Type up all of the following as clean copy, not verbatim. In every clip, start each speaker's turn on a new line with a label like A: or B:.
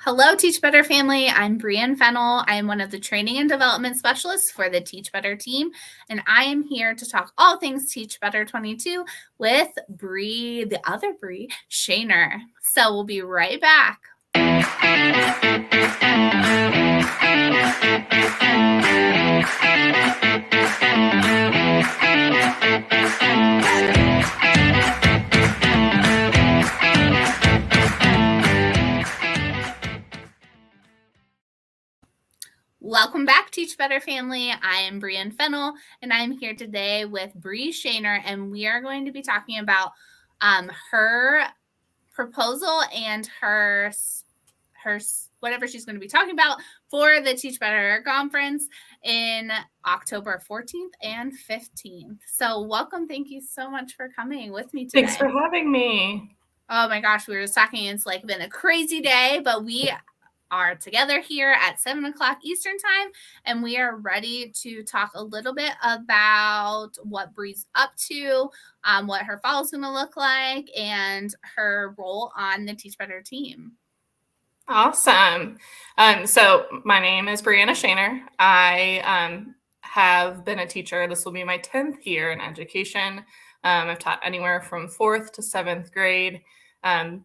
A: Hello, TeachBetter family. I'm Brianna Fennell. I am one of the training and development specialists for the TeachBetter team, and I am here to talk all things TeachBetter 22 with the other Brie Shaner. So we'll be right back. Welcome back, TeachBetter family. I am Brianna Fennell, and I'm here today with Brie Shaner, and we are going to be talking about her proposal and her whatever she's going to be talking about for the TeachBetter Conference in October 14th and 15th. So welcome. Thank you so much for coming with me today.
B: Thanks for having me.
A: Oh my gosh, we were just talking. It's like been a crazy day, but we are together here at 7 o'clock Eastern time, and we are ready to talk a little bit about what Brie's up to, what her fall is going to look like, and her role on the TeachBetter team.
B: Awesome. So my name is Brianna Shaner. I have been a teacher. This will be my 10th year in education. I've taught anywhere from 4th to 7th grade.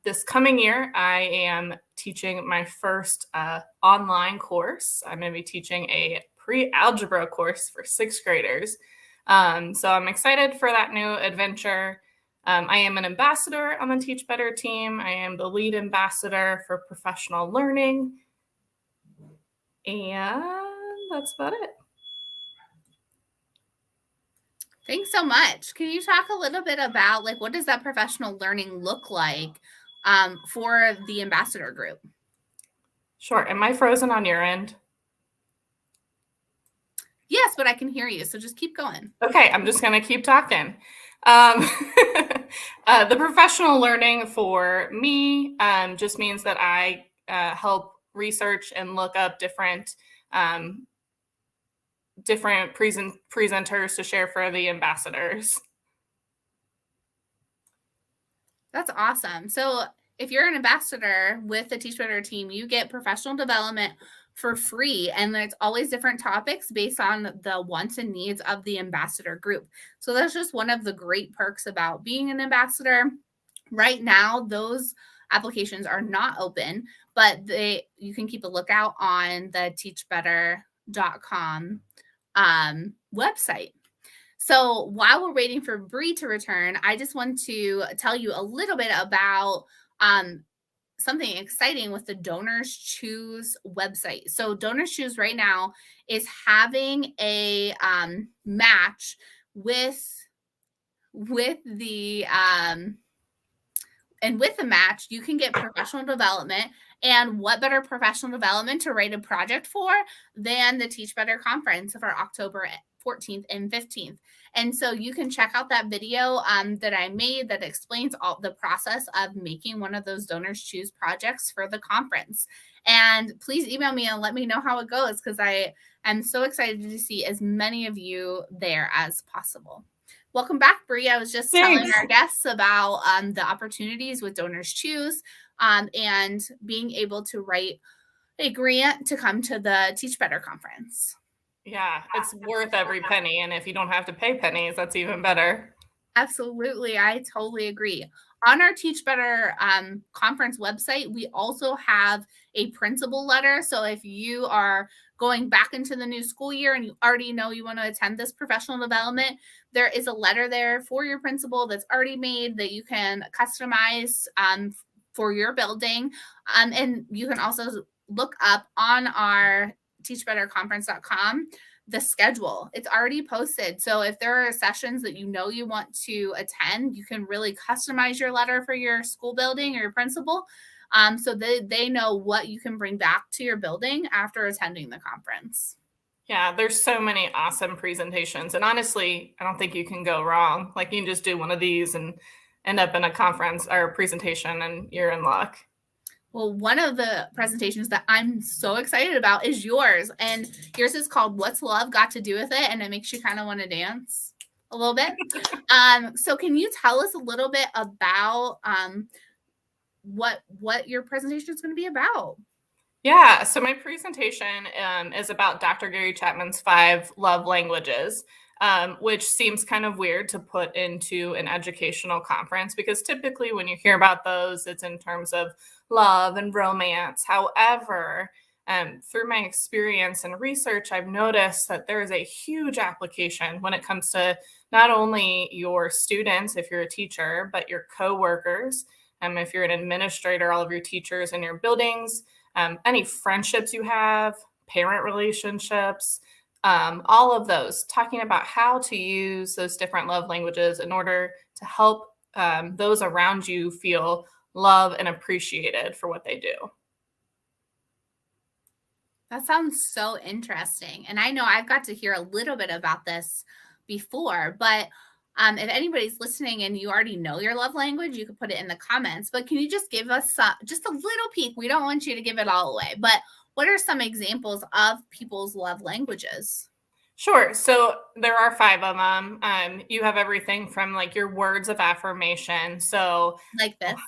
B: This coming year, I am teaching my first online course. I'm going to be teaching a pre-algebra course for 6th graders. So I'm excited for that new adventure. I am an ambassador on the TeachBetter team. I am the lead ambassador for professional learning. And that's about it.
A: Thanks so much. Can you talk a little bit about what does that professional learning look like for the ambassador group?
B: Sure. Am I frozen on your end?
A: Yes, but I can hear you. So just keep going.
B: Okay. I'm just going to keep talking. The professional learning for me just means that I help research and look up different presenters to share for the ambassadors.
A: That's awesome. So if you're an ambassador with the TeachBetter team, you get professional development for free, and there's always different topics based on the wants and needs of the ambassador group. So that's just one of the great perks about being an ambassador. Right now, those applications are not open, but you can keep a lookout on the teachbetter.com website. So while we're waiting for Brie to return, I just want to tell you a little bit about something exciting with the Donors Choose website. So Donors Choose right now is having a match with the and with the match, you can get professional development. And what better professional development to write a project for than the TeachBetter Conference for October 14th and 15th. And so you can check out that video that I made that explains all the process of making one of those Donors Choose projects for the conference. And please email me and let me know how it goes, because I am so excited to see as many of you there as possible. Welcome back, Brie. I was just telling our guests about the opportunities with Donors Choose and being able to write a grant to come to the TeachBetter Conference.
B: Yeah, it's worth every penny. And if you don't have to pay pennies, that's even better.
A: Absolutely. I totally agree. On our TeachBetter conference website, we also have a principal letter. So if you are going back into the new school year and you already know you want to attend this professional development, there is a letter there for your principal that's already made that you can customize for your building. And you can also look up on our teachbetterconference.com the schedule. It's already posted. So if there are sessions that you know you want to attend, you can really customize your letter for your school building or your principal, so they know what you can bring back to your building after attending the conference.
B: Yeah, there's so many awesome presentations. And honestly, I don't think you can go wrong. Like, you can just do one of these and end up in a conference or a presentation and you're in luck.
A: Well, one of the presentations that I'm so excited about is yours. And yours is called What's Love Got to Do with It? And it makes you kind of want to dance a little bit. So can you tell us a little bit about what your presentation is going to be about?
B: Yeah, so my presentation is about Dr. Gary Chapman's 5 love languages, which seems kind of weird to put into an educational conference because typically when you hear about those, it's in terms of love and romance. However, through my experience and research, I've noticed that there is a huge application when it comes to not only your students, if you're a teacher, but your coworkers. If you're an administrator, all of your teachers in your buildings, any friendships you have, parent relationships, all of those, talking about how to use those different love languages in order to help those around you feel love and appreciated for what they do.
A: That sounds so interesting. And I know I've got to hear a little bit about this before, but if anybody's listening and you already know your love language, you could put it in the comments. But can you just give us just a little peek? We don't want you to give it all away, but what are some examples of people's love languages?
B: Sure. So there are 5 of them. You have everything from like your words of affirmation. So
A: Like this?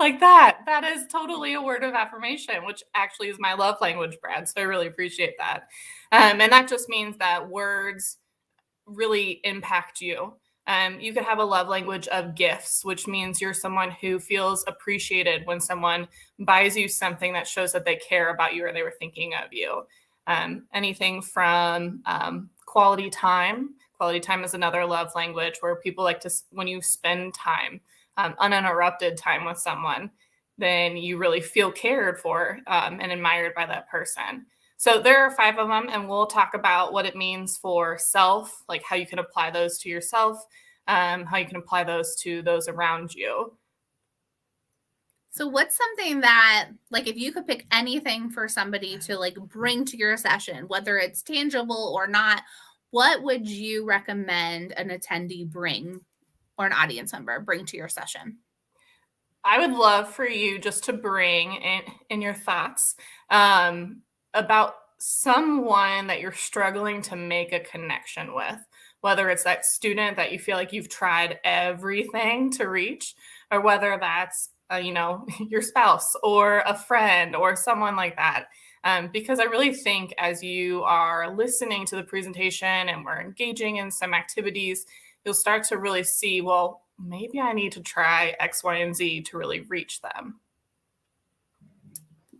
B: like that. That is totally a word of affirmation, which actually is my love language, Brad. So I really appreciate that. And that just means that words really impact you. You could have a love language of gifts, which means you're someone who feels appreciated when someone buys you something that shows that they care about you or they were thinking of you. Anything from quality time. Quality time is another love language where people like to, when you spend time, uninterrupted time with someone, then you really feel cared for and admired by that person. So there are 5 of them, and we'll talk about what it means for self, like how you can apply those to yourself, how you can apply those to those around you.
A: So what's something that, like, if you could pick anything for somebody to like bring to your session, whether it's tangible or not, what would you recommend an attendee bring or an audience member bring to your session?
B: I would love for you just to bring in your thoughts about someone that you're struggling to make a connection with, whether it's that student that you feel like you've tried everything to reach, or whether that's your spouse or a friend or someone like that. Because I really think as you are listening to the presentation and we're engaging in some activities, you'll start to really see, well, maybe I need to try X, Y, and Z to really reach them.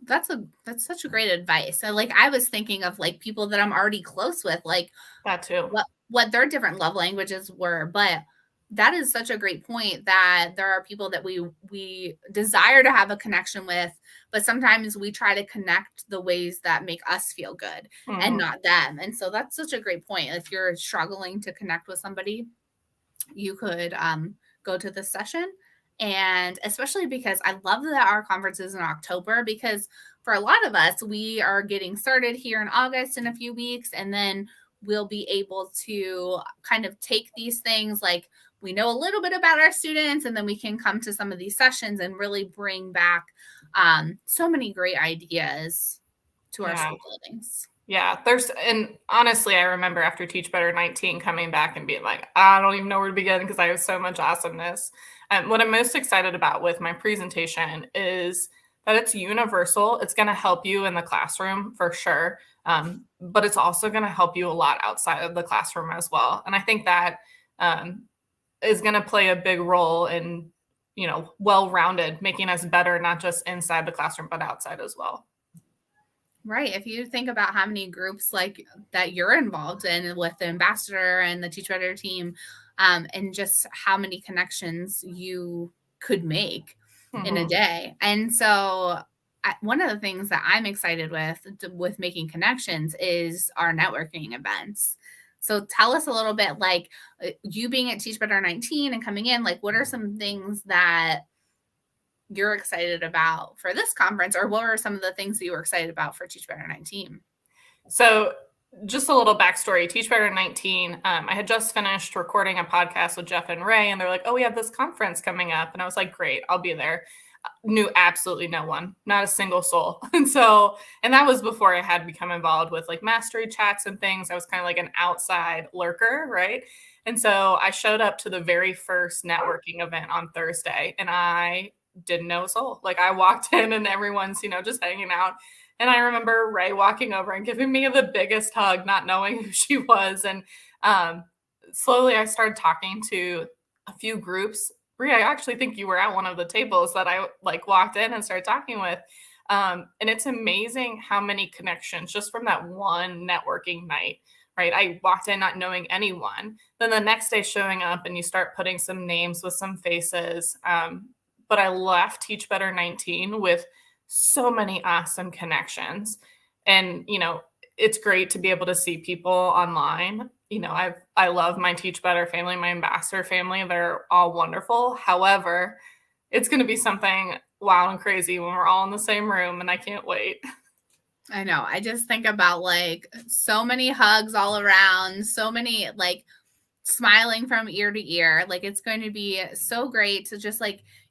A: That's such a great advice. So like I was thinking of like people that I'm already close with, like
B: That too.
A: what their different love languages were, but that is such a great point that there are people that we desire to have a connection with, but sometimes we try to connect the ways that make us feel good and
B: Mhm.
A: not them. And so that's such a great point. If you're struggling to connect with somebody, you could go to this session. And especially because I love that our conference is in October, because for a lot of us, we are getting started here in August in a few weeks. And then we'll be able to kind of take these things like we know a little bit about our students, and then we can come to some of these sessions and really bring back so many great ideas to our
B: Yeah.
A: school buildings.
B: Yeah, and honestly, I remember after Teach Better 19 coming back and being like, I don't even know where to begin because I have so much awesomeness. What I'm most excited about with my presentation is that it's universal. It's going to help you in the classroom for sure, but it's also going to help you a lot outside of the classroom as well. And I think that um, is going to play a big role in, well-rounded, making us better, not just inside the classroom, but outside as well.
A: Right. If you think about how many groups like that you're involved in with the ambassador and the TeachBetter team, and just how many connections you could make in a
B: Mhm.
A: day. And so one of the things that I'm excited with making connections is our networking events. So tell us a little bit, like you being at TeachBetter 19 and coming in, like what are some things that you're excited about for this conference, or what were some of the things that you were excited about for Teach Better 19?
B: So, just a little backstory. Teach Better 19. I had just finished recording a podcast with Jeff and Ray, and they're like, "Oh, we have this conference coming up," and I was like, "Great, I'll be there." Knew absolutely no one, not a single soul, and that was before I had become involved with like mastery chats and things. I was kind of like an outside lurker, right? And so I showed up to the very first networking event on Thursday, and I didn't know a soul. Like I walked in and everyone's, just hanging out. And I remember Ray walking over and giving me the biggest hug, not knowing who she was. And slowly I started talking to a few groups. Brie, I actually think you were at one of the tables that I walked in and started talking with. And it's amazing how many connections just from that one networking night, right? I walked in not knowing anyone. Then the next day showing up and you start putting some names with some faces. But I left TeachBetter 19 with so many awesome connections. And, it's great to be able to see people online. I love my TeachBetter family, my ambassador family. They're all wonderful. However, it's going to be something wild and crazy when we're all in the same room, and I can't wait.
A: I know. I just think about so many hugs all around, so many smiling from ear to ear. It's going to be so great to just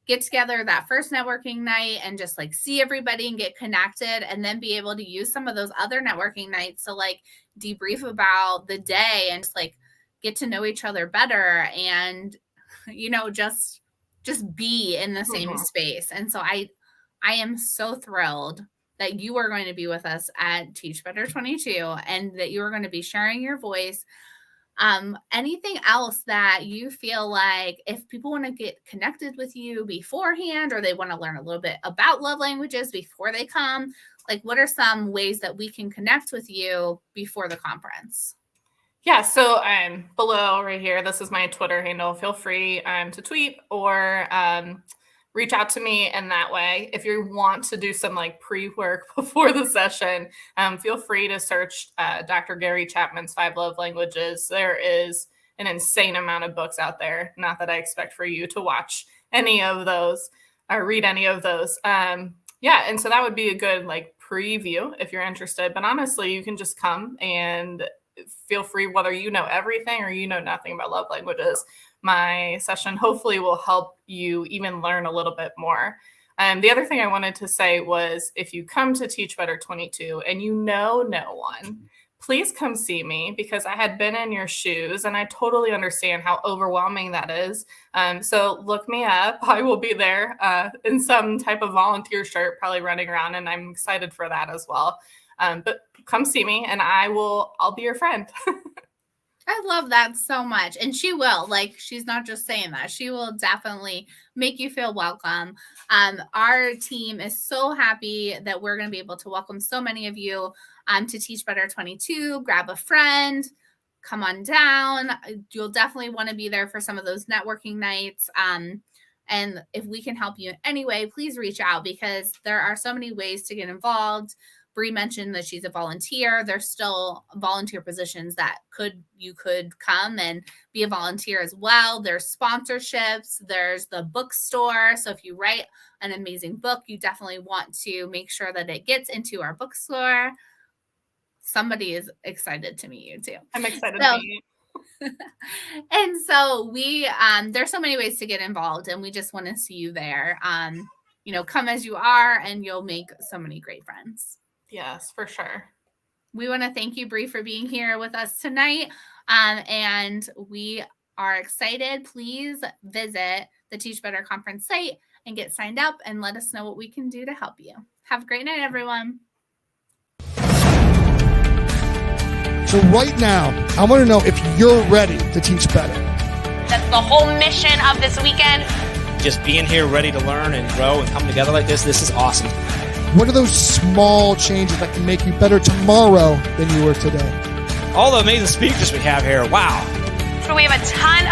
A: get together that first networking night and just see everybody and get connected, and then be able to use some of those other networking nights to debrief about the day and just get to know each other better and just be in the same space. And so I am so thrilled that you are going to be with us at TeachBetter 22 and that you are going to be sharing your voice. Anything else that you feel like if people want to get connected with you beforehand, or they want to learn a little bit about love languages before they come, what are some ways that we can connect with you before the conference?
B: Yeah, so below right here, this is my Twitter handle. Feel free to tweet or reach out to me in that way. If you want to do some pre-work before the session, feel free to search Dr. Gary Chapman's 5 Love Languages. There is an insane amount of books out there. Not that I expect for you to watch any of those or read any of those. And so that would be a good preview if you're interested. But honestly, you can just come and feel free, whether you know everything or you know nothing about love languages. My session hopefully will help you even learn a little bit more. The other thing I wanted to say was if you come to TeachBetter 22 and you know no one, please come see me, because I had been in your shoes and I totally understand how overwhelming that is. So look me up. I will be there in some type of volunteer shirt, probably running around, and I'm excited for that as well. But come see me and I'll be your friend.
A: I love that so much. And she will, she's not just saying that. She will definitely make you feel welcome. Our team is so happy that we're going to be able to welcome so many of you to TeachBetter 22. Grab a friend, come on down. You'll definitely want to be there for some of those networking nights. And if we can help you in any way, please reach out, because there are so many ways to get involved. Brie mentioned that she's a volunteer. There's still volunteer positions that you could come and be a volunteer as well. There's sponsorships. There's the bookstore. So if you write an amazing book, you definitely want to make sure that it gets into our bookstore. Somebody is excited to meet you too.
B: I'm excited to meet you.
A: And so there's so many ways to get involved, and we just want to see you there. Come as you are, and you'll make so many great friends.
B: Yes, for sure.
A: We want to thank you, Brie, for being here with us tonight. And we are excited. Please visit the TeachBetter Conference site and get signed up and let us know what we can do to help you. Have a great night, everyone.
C: So right now, I want to know if you're ready to teach better.
D: That's the whole mission of this weekend.
E: Just being here ready to learn and grow and come together like this is awesome.
C: What are those small changes that can make you better tomorrow than you were today?
E: All the amazing speakers we have here, wow.
D: So we have a ton